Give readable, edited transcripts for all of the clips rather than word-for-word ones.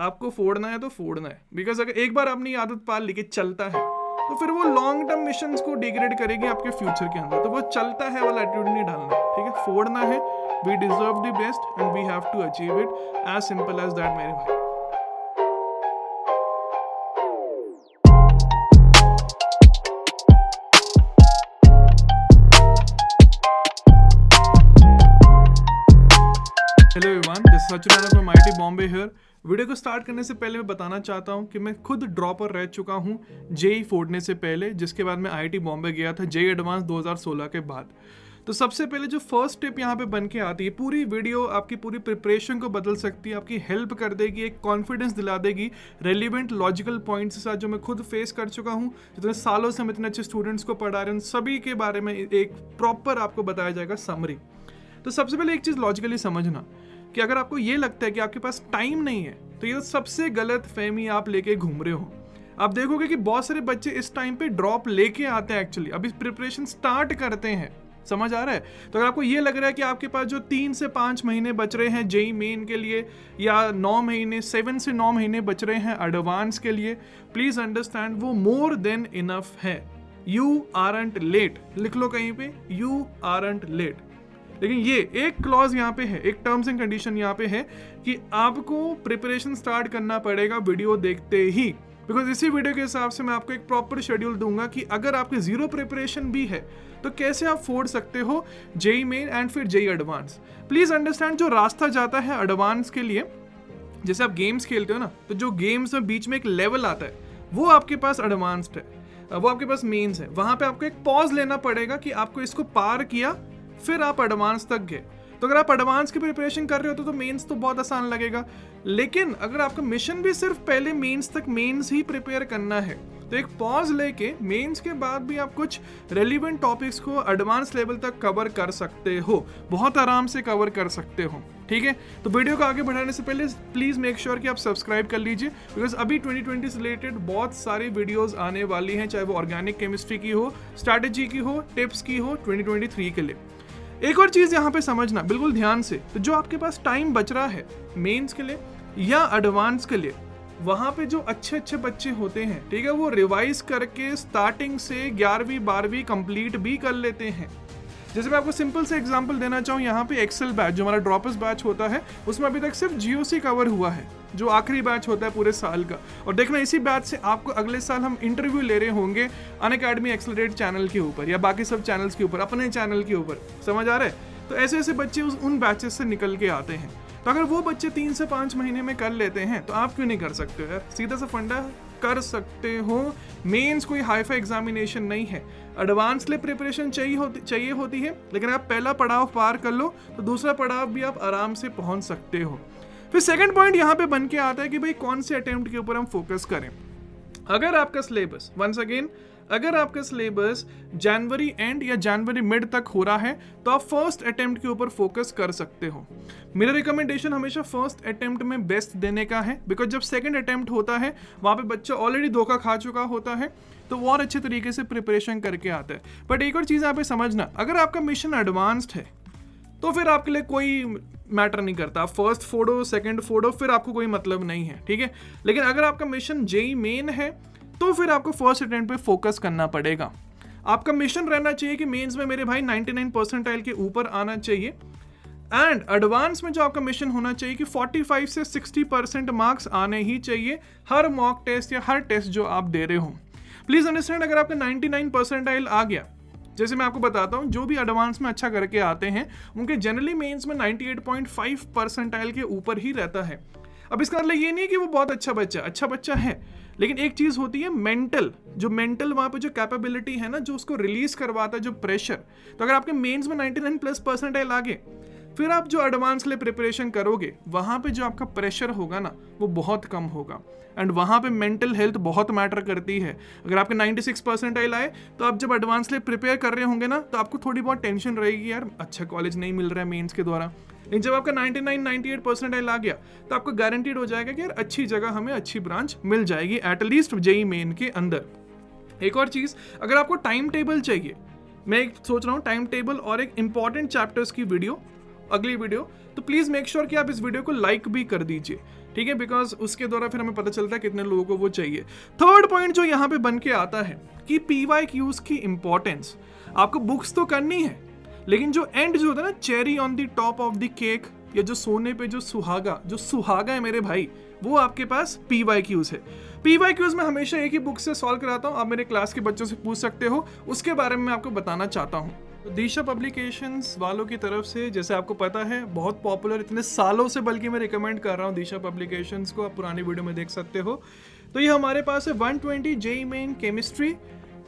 आपको फोड़ना है तो फोड़ना है, बिकॉज अगर एक बार आपने आदत पाल ली कि चलता है तो फिर वो लॉन्ग टर्म मिशंस को डिग्रेड करेगी आपके फ्यूचर के अंदर। तो वो चलता है वाला एटीट्यूड नहीं डालना, ठीक है, फोड़ना है। We deserve the best and we have to achieve it, as simple as that मेरे भाई। Hello everyone, this is Sachin from IIT Bombay here. Video को स्टार्ट करने से पहले मैं बताना चाहता हूं कि मैं खुद ड्रॉपर रह चुका हूं जेई फोड़ने से पहले, जिसके बाद मैं आईआईटी बॉम्बे गया था जेई एडवांस 2016 के बाद। तो सबसे पहले जो फर्स्ट टिप यहाँ पे बन के आती है, पूरी वीडियो आपकी पूरी प्रिपरेशन को बदल सकती है, आपकी हेल्प कर देगी, एक कॉन्फिडेंस दिला देगी रेलिवेंट लॉजिकल पॉइंट्स के साथ, जो मैं खुद फेस कर चुका हूँ। जितने सालों से हम इतने अच्छे स्टूडेंट्स को पढ़ा रहे हैं उन सभी के बारे में एक प्रॉपर आपको बताया जाएगा समरी। तो सबसे पहले एक चीज़ लॉजिकली समझना कि अगर आपको ये लगता है कि आपके पास टाइम नहीं है, तो ये सबसे गलत फहमी आप लेके घूम रहे हो। आप देखोगे कि बहुत सारे बच्चे इस टाइम पे ड्रॉप लेके आते हैं, एक्चुअली अभी प्रिपरेशन स्टार्ट करते हैं। समझ आ रहा है? तो अगर आपको ये लग रहा है कि आपके पास जो 3 से 5 महीने बच रहे हैं जेई मेन के लिए, या 9 महीने 7 से 9 महीने बच रहे हैं एडवांस के लिए, प्लीज अंडरस्टैंड वो मोर देन इनफ है। यू आरंट लेट, लिख लो कहीं पे, यू आरंट लेट। लेकिन ये एक क्लॉज यहाँ पे है, एक टर्म्स एंड कंडीशन यहाँ पे है कि आपको प्रिपरेशन स्टार्ट करना पड़ेगा वीडियो देखते ही। बिकॉज इसी वीडियो के हिसाब से मैं आपको एक प्रॉपर शेड्यूल दूंगा कि अगर आपकी जीरो प्रिपरेशन भी है तो कैसे आप फोड़ सकते हो जेई मेन एंड फिर जेई एडवांस। प्लीज अंडरस्टैंड, जो रास्ता जाता है एडवांस के लिए, जैसे आप गेम्स खेलते हो ना, तो जो गेम्स में बीच में एक लेवल आता है वो आपके पास एडवांस्ड है, वो आपके पास मेन्स है। वहां पे आपको एक पॉज लेना पड़ेगा कि आपको इसको पार किया फिर आप एडवांस तक गए। तो अगर आप एडवांस की प्रिपरेशन कर रहे हो तो मेंस तो बहुत आसान लगेगा। लेकिन अगर आपका मिशन भी सिर्फ पहले मेंस तक मेंस ही प्रिपेयर करना है, तो एक पॉज लेके मेंस के बाद भी आप कुछ रेलिवेंट टॉपिक्स को एडवांस लेवल तक कवर कर सकते हो, बहुत आराम से कवर कर सकते हो। ठीक है, तो वीडियो को आगे बढ़ाने से पहले प्लीज मेक श्योर कि आप सब्सक्राइब कर लीजिए, बिकॉज अभी 2020 से रिलेटेड बहुत सारी वीडियोस आने वाली हैं, चाहे वो ऑर्गेनिक केमिस्ट्री की हो, स्ट्रैटेजी की हो, टिप्स की हो 2023 के लिए। एक और चीज यहाँ पे समझना बिल्कुल ध्यान से, तो जो आपके पास टाइम बच रहा है मेंस के लिए या एडवांस के लिए, वहां पे जो अच्छे अच्छे बच्चे होते हैं, ठीक है, वो रिवाइज करके स्टार्टिंग से 11वीं 12वीं कंप्लीट भी कर लेते हैं। जैसे मैं आपको सिंपल से एग्जांपल देना चाहूँ, यहाँ पे एक्सेल बैच जो हमारा ड्रॉपर्स बैच होता है, उसमें अभी तक सिर्फ जीओसी कवर हुआ है, जो आखिरी बैच होता है पूरे साल का। और देखना, इसी बैच से आपको अगले साल हम इंटरव्यू ले रहे होंगे अनअकैडमी एक्सेलरेट चैनल के ऊपर या बाकी सब चैनल्स के ऊपर, अपने चैनल के ऊपर। समझ आ रहा है? तो ऐसे ऐसे बच्चे उन बैचेस से निकल के आते हैं। तो अगर वो बच्चे 3 से 5 महीने में कर लेते हैं तो आप क्यों नहीं कर सकते हो यार? सीधा सा फंडा कर सकते हो। मेंस कोई हाईफाई एग्जामिनेशन नहीं है, एडवांस ले प्रिपरेशन चाहिए होती है, लेकिन आप पहला पड़ाव पार कर लो तो दूसरा पड़ाव भी आप आराम से पहुंच सकते हो। फिर सेकंड पॉइंट यहाँ पे बन के आता है कि भाई कौन से अटेम्प्ट के ऊपर हम फोकस करें। अगर आपका सिलेबस, वंस अगेन, अगर आपका सिलेबस जनवरी एंड या जनवरी मिड तक हो रहा है तो आप फर्स्ट अटेम्प्ट के ऊपर फोकस कर सकते हो। मेरा रिकमेंडेशन हमेशा फर्स्ट अटेम्प्ट में बेस्ट देने का है, बिकॉज जब सेकंड अटेम्प्ट होता है वहाँ पे बच्चा ऑलरेडी धोखा खा चुका होता है, तो वो और अच्छे तरीके से प्रिपरेशन करके आता है। बट एक और चीज़ यहाँ पे समझना, अगर आपका मिशन एडवांस्ड है तो फिर आपके लिए कोई मैटर नहीं करता, फर्स्ट फोड़ो सेकंड फोड़ो, फिर आपको कोई मतलब नहीं है, ठीक है। लेकिन अगर आपका मिशन जेई मेन है तो फिर आपको फर्स्ट अटेम्प्ट पे फोकस करना पड़ेगा। आपका मिशन रहना चाहिए कि मेंस में मेरे भाई 99 परसेंटाइल के ऊपर आना चाहिए, एंड एडवांस में जो आपका मिशन होना चाहिए कि 45 से 60% मार्क्स आने ही चाहिए हर मॉक टेस्ट या हर टेस्ट जो आप दे रहे हो। प्लीज अंडरस्टैंड, अगर आपका 99 परसेंटाइल आ गया, जैसे मैं आपको बताता हूँ, जो भी एडवांस में अच्छा करके आते हैं उनके जनरली मेंस में 98.5 परसेंटाइल के ऊपर ही रहता है। अब इसका मतलब ये नहीं है कि वो बहुत अच्छा बच्चा है, लेकिन एक चीज होती है मेंटल, जो मेंटल वहां पे जो कैपेबिलिटी है ना, जो उसको रिलीज करवाता है, जो प्रेशर। तो अगर आपके मेंस में 99+ परसेंटाइल आ गए, फिर आप जो एडवांस के लिए प्रिपरेशन करोगे वहां पे जो आपका प्रेशर होगा ना वो बहुत कम होगा, एंड वहां पे मेंटल हेल्थ बहुत मैटर करती है। अगर आपके 96 परसेंटाइल आए तो आप जब एडवांस के लिए प्रिपेयर कर रहे होंगे ना, तो आपको थोड़ी बहुत टेंशन रहेगी, यार अच्छा कॉलेज नहीं मिल रहा है मेंस के द्वारा। लेकिन जब आपका 99-98 परसेंटाइल आ गया तो आपको गारंटीड हो जाएगा कि यार अच्छी जगह हमें अच्छी ब्रांच मिल जाएगी, एटलीस्ट जेई मेन के अंदर। एक और चीज, अगर आपको टाइम टेबल चाहिए, मैं एक सोच रहा हूँ टाइम टेबल और एक इंपॉर्टेंट चैप्टर्स की वीडियो अगली वीडियो, तो प्लीज़ मेक श्योर कि आप इस वीडियो को लाइक भी कर दीजिए, ठीक है, बिकॉज उसके द्वारा फिर हमें पता चलता है कितने लोगों को वो चाहिए। थर्ड पॉइंट जो यहाँ पे बन के आता है कि PYQs की इंपॉर्टेंस, आपको बुक्स तो करनी है, लेकिन जो एंड जो होता है ना, cherry on the top of the cake, या जो सोने पे जो सुहागा है मेरे भाई, वो आपके पास PYQs है। PYQs में हमेशा एक ही बुक से सॉल्व कराता हूँ, आप मेरे क्लास के बच्चों से पूछ सकते हो, उसके बारे में मैं आपको बताना चाहता हूँ। तो दिशा पब्लिकेशंस वालों की तरफ से, जैसे आपको पता है, बहुत पॉपुलर, इतने सालों से बल्कि मैं रिकमेंड कर रहा हूँ दिशा पब्लिकेशंस को, आप पुरानी वीडियो में देख सकते हो। तो ये हमारे पास है 120 JEE main chemistry,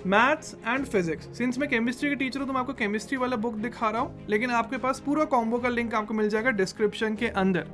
maths and physics. Since मैं केमिस्ट्री के टीचर हूँ तो मैं आपको केमिस्ट्री वाला बुक दिखा रहा हूँ, लेकिन आपके पास पूरा कॉम्बो का लिंक आपको मिल जाएगा डिस्क्रिप्शन के अंदर।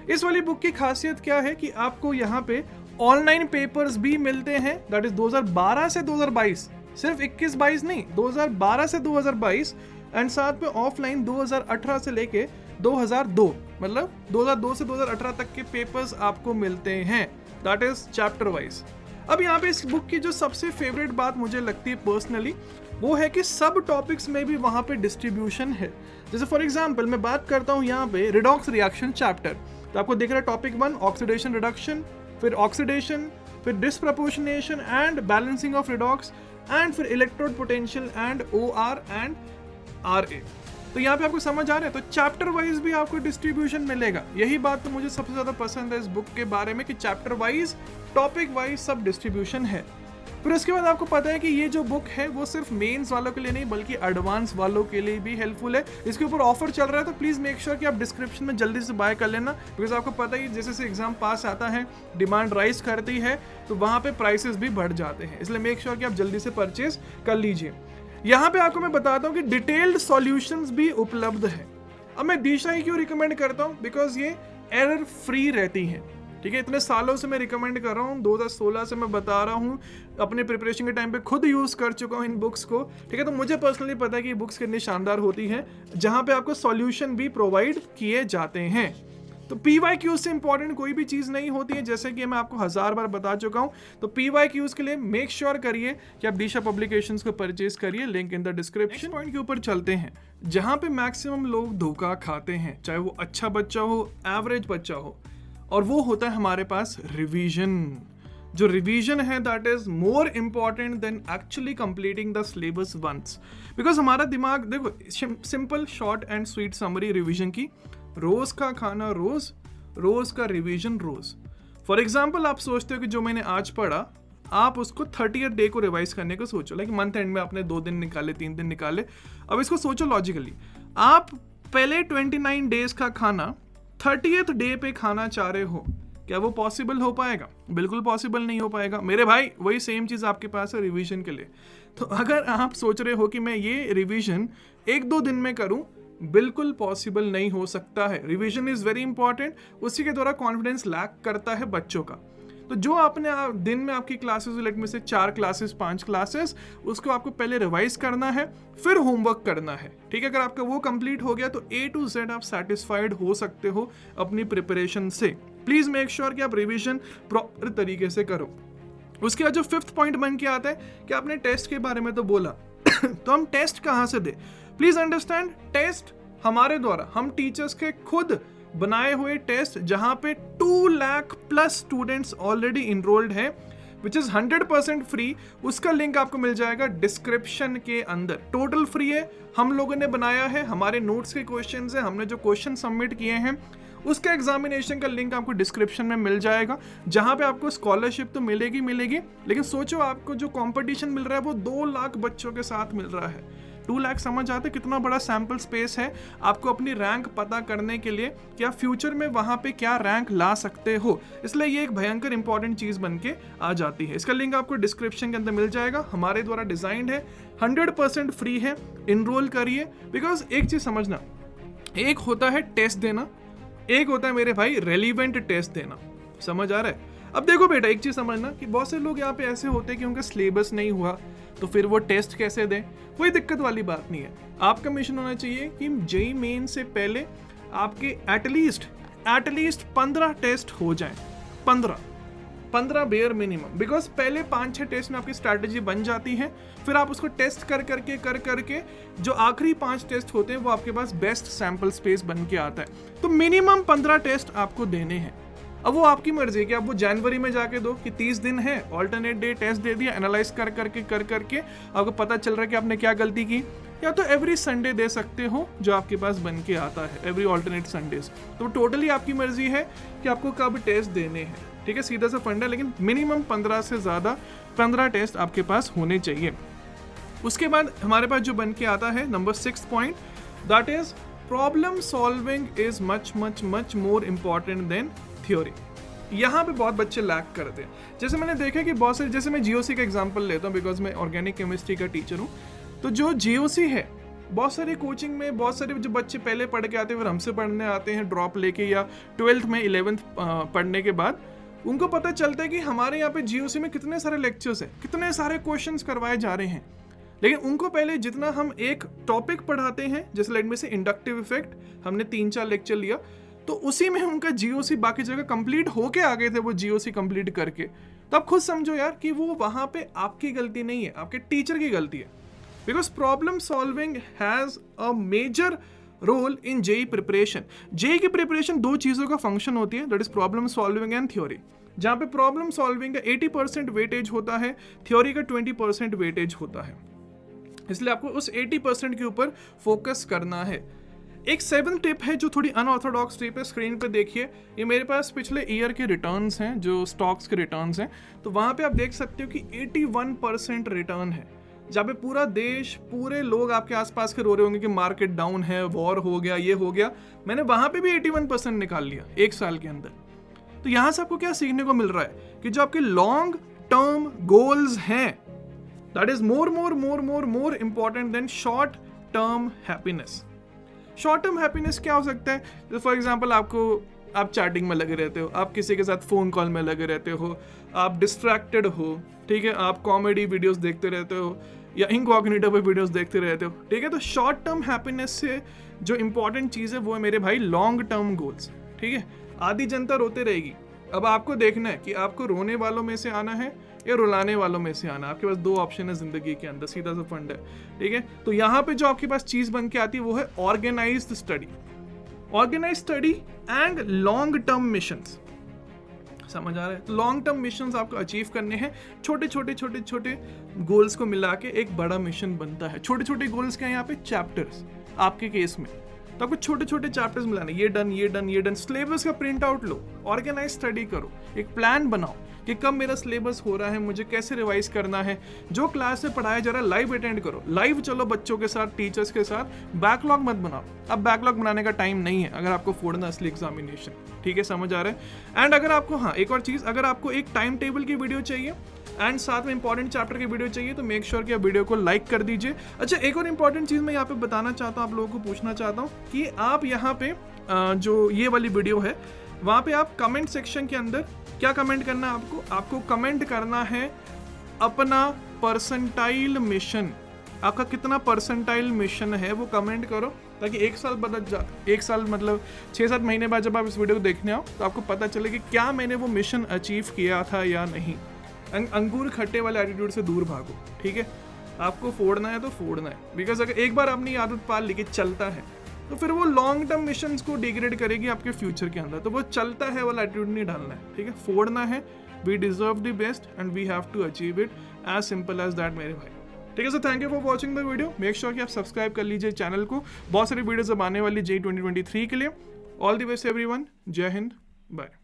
इस वाली बुक की खासियत क्या है कि आपको यहाँ पे ऑनलाइन पेपर्स भी मिलते हैं, दैट इज 2012 से 2022, सिर्फ 21-22 नहीं, 2012 से 2022, एंड साथ में ऑफलाइन 2018 से लेके 2002, मतलब 2002 से 2018 तक के पेपर्स आपको मिलते हैं, दैट इज चैप्टर वाइज। अब यहाँ पे इस बुक की जो सबसे फेवरेट बात मुझे लगती है पर्सनली, वो है कि सब टॉपिक्स में भी वहाँ पे डिस्ट्रीब्यूशन है। जैसे फॉर एग्जांपल मैं बात करता हूँ यहाँ पे रिडॉक्स रिएक्शन चैप्टर, तो आपको दिख रहा है टॉपिक 1 ऑक्सीडेशन रिडक्शन, फिर ऑक्सीडेशन, फिर disproportionation and balancing of redox, and फिर electrode potential and OR and RA। तो यहाँ पे आपको समझ आ रहा है, तो चैप्टर वाइज भी आपको डिस्ट्रीब्यूशन मिलेगा। यही बात तो मुझे सबसे ज्यादा पसंद है इस बुक के बारे में कि चैप्टर वाइज, टॉपिक वाइज सब डिस्ट्रीब्यूशन है। फिर उसके बाद आपको पता है कि ये जो बुक है वो सिर्फ मेंस वालों के लिए नहीं बल्कि एडवांस वालों के लिए भी हेल्पफुल है। इसके ऊपर ऑफर चल रहा है, तो प्लीज मेक श्योर कि आप डिस्क्रिप्शन में जल्दी से बाय कर लेना, बिकॉज आपको पता ही जैसे जैसे एग्जाम पास आता है, डिमांड राइज करती है, तो वहाँ पे प्राइसेस भी बढ़ जाते हैं, इसलिए मेक श्योर कि आप जल्दी से परचेज कर लीजिए। यहाँ पे आपको मैं बताता हूँ कि डिटेल्ड सॉल्यूशंस भी उपलब्ध है। अब मैं दिशा ही क्यों रिकमेंड करता हूँ, बिकॉज ये एरर फ्री रहती है, ठीक है। इतने सालों से मैं रिकमेंड कर रहा हूँ, 2016 से मैं बता रहा हूँ, अपने प्रिपरेशन के टाइम पे खुद यूज़ कर चुका हूँ इन बुक्स को, ठीक है। तो मुझे पर्सनली पता है कि ये बुक्स कितनी शानदार होती हैं, जहाँ पे आपको सॉल्यूशन भी प्रोवाइड किए जाते हैं। तो PYQs से इंपॉर्टेंट कोई भी चीज़ नहीं होती है, जैसे कि मैं आपको 1000 बार बता चुका हूँ। तो PYQs के लिए मेक श्योर करिए कि आप दिशा पब्लिकेशंस को परचेज करिए, link in the description. Point के ऊपर चलते हैं, जहाँ पे मैक्सिमम लोग धोखा खाते हैं, चाहे वो अच्छा बच्चा हो, एवरेज बच्चा हो, और वो होता है हमारे पास रिवीजन। जो रिवीजन है that is more important than actually completing the syllabus once, because हमारा दिमाग, देखो, simple short and sweet summary revision की, रोज का खाना रोज, रोज का रिवीजन रोज। फॉर एग्जाम्पल आप सोचते हो कि जो मैंने आज पढ़ा, आप उसको 30th डे को रिवाइज करने को सोचो, लाइक मंथ एंड में आपने 2 दिन निकाले, 3 दिन निकाले। अब इसको सोचो लॉजिकली, आप पहले 29 डेज का खाना 30th डे पे खाना चाह रहे हो, क्या वो पॉसिबल हो पाएगा? बिल्कुल पॉसिबल नहीं हो पाएगा मेरे भाई। वही सेम चीज़ आपके पास है रिवीजन के लिए। तो अगर आप सोच रहे हो कि मैं ये रिवीजन 1-2 दिन में करूं, बिल्कुल पॉसिबल नहीं हो सकता है। रिवीजन इज़ वेरी इंपॉर्टेंट, उसी के द्वारा कॉन्फिडेंस लैक करता है बच्चों का। तो जो आपने दिन में आपकी क्लासेस, लेट में से 4 क्लासेस 5 क्लासेस, उसको आपको पहले रिवाइज करना है, फिर होमवर्क करना है, ठीक है। अगर आपका वो कंप्लीट हो गया तो A to Z आप सेटिस्फाइड हो सकते हो अपनी प्रिपरेशन से। प्लीज मेक श्योर कि आप रिवीजन प्रॉपर तरीके से करो। उसके बाद जो 5th पॉइंट बन के आता है कि आपने टेस्ट के बारे में तो बोला तो हम टेस्ट कहाँ से दे? प्लीज अंडरस्टैंड, टेस्ट हमारे द्वारा, हम टीचर्स के खुद बनाए हुए टेस्ट, जहां पे 2 lakh plus students already enrolled है, विच इज 100% फ्री। उसका लिंक आपको मिल जाएगा डिस्क्रिप्शन के अंदर। टोटल फ्री है, हम लोगों ने बनाया है, हमारे नोट्स के क्वेश्चन है, हमने जो क्वेश्चन सबमिट किए हैं उसका एग्जामिनेशन का लिंक आपको डिस्क्रिप्शन में मिल जाएगा, जहां पे आपको स्कॉलरशिप तो मिलेगी, लेकिन सोचो आपको जो कंपटीशन मिल रहा है वो 2 लाख बच्चों के साथ मिल रहा है। 2 लाख समझ आते कितना बड़ा सैंपल स्पेस है आपको अपनी रैंक पता करने के लिए कि आप फ्यूचर में वहां पे क्या रैंक ला सकते हो। इसलिए ये एक भयंकर इंपॉर्टेंट चीज बन के आ जाती है। इसका लिंक आपको डिस्क्रिप्शन के अंदर मिल जाएगा, हमारे द्वारा डिजाइंड है, 100% फ्री है, इनरोल करिए। बिकॉज एक चीज समझना, एक होता है टेस्ट देना, एक होता है मेरे भाई रेलिवेंट टेस्ट देना। समझ आ रहा है? अब देखो बेटा, एक चीज समझना कि बहुत से लोग यहाँ पे ऐसे होते हैं कि उनका सिलेबस नहीं हुआ तो फिर वो टेस्ट कैसे दें। कोई दिक्कत वाली बात नहीं है। आपका मिशन होना चाहिए कि जेईई मेन से पहले आपके एटलीस्ट 15 टेस्ट हो जाएं। 15 15 बेयर मिनिमम, बिकॉज पहले 5-6 टेस्ट में आपकी स्ट्रैटेजी बन जाती है, फिर आप उसको टेस्ट कर करके जो आखिरी 5 टेस्ट होते हैं वो आपके पास बेस्ट सैंपल स्पेस बन के आता है। तो मिनिमम 15 टेस्ट आपको देने हैं। अब वो आपकी मर्जी है कि आप वो जनवरी में जाके दो कि 30 दिन है, ऑल्टरनेट डे टेस्ट दे दिया, एनालाइज कर करके आपको पता चल रहा है कि आपने क्या गलती की, या तो एवरी संडे दे सकते हो जो आपके पास बन के आता है, एवरी ऑल्टरनेट संडेज। तो टोटली आपकी मर्जी है कि आपको कब टेस्ट देने हैं, ठीक है, सीधा सा फंडा, लेकिन मिनिमम 15 से ज़्यादा 15 टेस्ट आपके पास होने चाहिए। उसके बाद हमारे पास जो बन के आता है number 6 point, that is problem solving is much more important then theory. यहाँ पे बहुत बच्चे लैक करते हैं। जैसे मैंने देखा कि बहुत सारे, जैसे मैं जीओसी का एग्जांपल लेता हूँ बिकॉज मैं ऑर्गेनिक केमिस्ट्री का टीचर हूँ, तो जो जीओसी है बहुत सारी कोचिंग में बहुत सारे जो बच्चे पहले पढ़ के आते हैं फिर हमसे पढ़ने आते हैं ड्रॉप लेके, या 12th में 11th पढ़ने के बाद उनको पता चलता है कि हमारे यहाँ पे जीओसी में कितने सारे लेक्चर्स हैं, कितने सारे क्वेश्चंस करवाए जा रहे हैं, लेकिन उनको पहले जितना हम एक टॉपिक पढ़ाते हैं, जैसे लेट में से इंडक्टिव इफेक्ट हमने 3-4 लेक्चर लिया, तो उसी में उनका जीओसी बाकी जगह कंप्लीट होके आ गए थे, वो जीओसी कंप्लीट करके। तो आप खुद समझो यार कि वो वहाँ पे आपकी गलती नहीं है, आपके टीचर की गलती है, because problem solving has a major role in JEE preparation. JEE की प्रिपरेशन 2 चीज़ों का फंक्शन होती है, that is problem solving and theory, जहाँ पे प्रॉब्लम सॉल्विंग का 80% वेटेज होता है, थ्योरी का 20% वेटेज होता है, इसलिए आपको उस 80% के ऊपर फोकस करना है। एक 7th टिप है जो थोड़ी अनऑर्थोडॉक्स टिप है, स्क्रीन पे देखिए, ये मेरे पास पिछले ईयर के रिटर्न्स हैं, जो स्टॉक्स के रिटर्न्स हैं, तो वहाँ पे आप देख सकते हो कि 81% रिटर्न है, जहाँ पे पूरा देश, पूरे लोग आपके आसपास के रो रहे होंगे कि मार्केट डाउन है, वॉर हो गया, ये हो गया, मैंने वहाँ पे भी 81% निकाल लिया 1 साल के अंदर। तो यहाँ से आपको क्या सीखने को मिल रहा है कि जो आपके लॉन्ग टर्म गोल्स हैं, that is more important then short term happiness. Short term happiness क्या हो सकता है? फॉर एग्जाम्पल आप चैटिंग में लगे रहते हो, आप किसी के साथ फ़ोन कॉल में लगे रहते हो, आप डिस्ट्रैक्टेड हो, ठीक है, आप कॉमेडी वीडियोस देखते रहते हो या इनकॉग्निटो पे वीडियोस देखते रहते हो, ठीक है। तो शॉर्ट टर्म हैप्पीनेस से जो इंपॉर्टेंट चीज़ है वो है मेरे भाई लॉन्ग टर्म गोल्स, ठीक है। आधी जनता रोते रहेगी, अब आपको देखना है कि आपको रोने वालों में से आना है या रुलाने वालों में से आना। आपके पास 2 ऑप्शन है जिंदगी के अंदर, सीधा सा फंड है, ठीक है। तो यहाँ पे जो आपके पास चीज़ बन के आती है वो है organised study and long term missions. समझ आ रहा है? लॉन्ग टर्म मिशंस आपको अचीव करने हैं, छोटे गोल्स को मिला के एक बड़ा मिशन बनता है। छोटे गोल्स क्या है यहाँ पे? चैप्टर्स। आपके केस में तो आपको छोटे चैप्टर्स मिलाने, ये डन। सिलेबस का प्रिंट आउट लो, ऑर्गेनाइज स्टडी करो, एक प्लान बनाओ कि कब मेरा सिलेबस हो रहा है, मुझे कैसे रिवाइज करना है, जो क्लास से पढ़ाया जा रहा है लाइव अटेंड करो, लाइव चलो बच्चों के साथ, टीचर्स के साथ। बैकलॉग मत बनाओ, अब बैकलॉग बनाने का टाइम नहीं है अगर आपको फोड़ना असली एग्जामिनेशन, ठीक है, समझ आ रहा है। एंड अगर आपको, हाँ एक और चीज़, अगर आपको एक टाइम टेबल की वीडियो चाहिए एंड साथ में इंपॉर्टेंट चैप्टर की वीडियो चाहिए तो मेक श्योर कि आप वीडियो को लाइक कर दीजिए। अच्छा, एक और इंपॉर्टेंट चीज़ मैं यहाँ पे बताना चाहता हूँ, आप लोगों को पूछना चाहता हूँ कि आप यहाँ पे जो ये वाली वीडियो है वहाँ पे आप कमेंट सेक्शन के अंदर क्या कमेंट करना है आपको कमेंट करना है अपना परसेंटाइल मिशन। आपका कितना परसेंटाइल मिशन है वो कमेंट करो, ताकि 1 साल बदल जा, 1 साल मतलब 6-7 महीने बाद जब आप इस वीडियो को देखने आओ तो आपको पता चले कि क्या मैंने वो मिशन अचीव किया था या नहीं। अंगूर खट्टे वाले एटीट्यूड से दूर भागो, ठीक है। आपको फोड़ना है तो फोड़ना है, बिकॉज अगर एक बार आपने आदत पाल ली कि चलता है तो फिर वो लॉन्ग टर्म मिशंस को डिग्रेड करेगी आपके फ्यूचर के अंदर। तो वो चलता है वाला एटीट्यूड नहीं डालना है, ठीक है, फोड़ना है। We deserve the best and we have to achieve it, as simple as that मेरे भाई, ठीक है। So thank you for watching the video. Make sure कि आप सब्सक्राइब कर लीजिए चैनल को, बहुत सारी वीडियोज अब आने वाली JEE 2023 के लिए। ऑल द बेस्ट एवरीवन, जय हिंद, बाय।